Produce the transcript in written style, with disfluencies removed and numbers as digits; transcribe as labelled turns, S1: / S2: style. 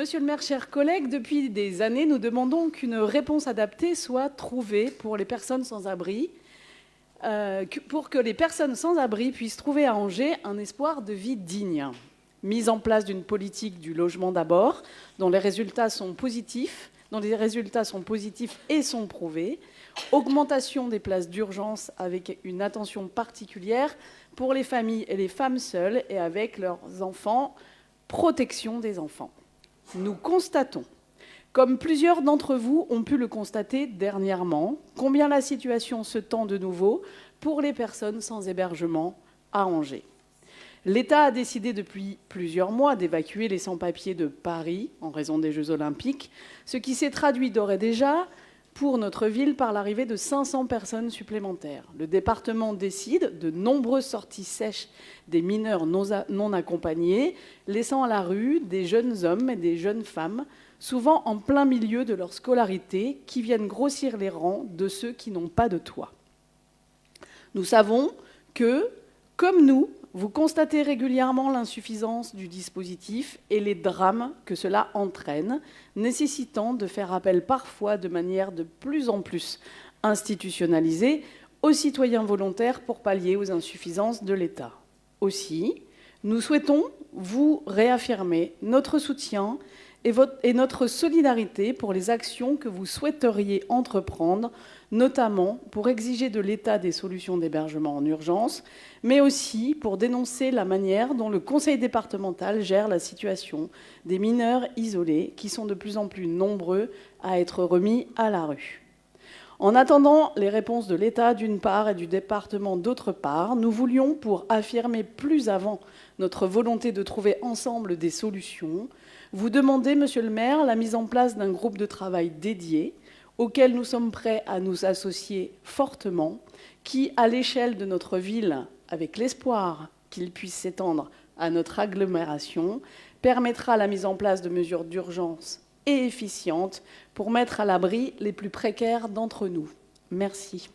S1: Monsieur le maire, chers collègues, depuis des années, nous demandons qu'une réponse adaptée soit trouvée pour les personnes sans abri, pour que les personnes sans abri puissent trouver à Angers un espoir de vie digne. Mise en place d'une politique du logement d'abord, dont les résultats sont positifs et sont prouvés. Augmentation des places d'urgence avec une attention particulière pour les familles et les femmes seules et avec leurs enfants. Protection des enfants. Nous constatons, comme plusieurs d'entre vous ont pu le constater dernièrement, combien la situation se tend de nouveau pour les personnes sans hébergement à Angers. L'État a décidé depuis plusieurs mois d'évacuer les sans-papiers de Paris en raison des Jeux Olympiques, ce qui s'est traduit d'ores et déjà pour notre ville par l'arrivée de 500 personnes supplémentaires. Le département décide de nombreuses sorties sèches des mineurs non accompagnés, laissant à la rue des jeunes hommes et des jeunes femmes, souvent en plein milieu de leur scolarité, qui viennent grossir les rangs de ceux qui n'ont pas de toit. Nous savons que, comme nous, vous constatez régulièrement l'insuffisance du dispositif et les drames que cela entraîne, nécessitant de faire appel parfois de manière de plus en plus institutionnalisée aux citoyens volontaires pour pallier aux insuffisances de l'État. Aussi, nous souhaitons vous réaffirmer notre soutien et notre solidarité pour les actions que vous souhaiteriez entreprendre, notamment pour exiger de l'État des solutions d'hébergement en urgence, mais aussi pour dénoncer la manière dont le conseil départemental gère la situation des mineurs isolés, qui sont de plus en plus nombreux à être remis à la rue. En attendant les réponses de l'État d'une part et du département d'autre part, nous voulions, pour affirmer plus avant notre volonté de trouver ensemble des solutions, vous demander, Monsieur le maire, la mise en place d'un groupe de travail dédié, auquel nous sommes prêts à nous associer fortement, qui, à l'échelle de notre ville, avec l'espoir qu'il puisse s'étendre à notre agglomération, permettra la mise en place de mesures d'urgence et efficientes pour mettre à l'abri les plus précaires d'entre nous. Merci.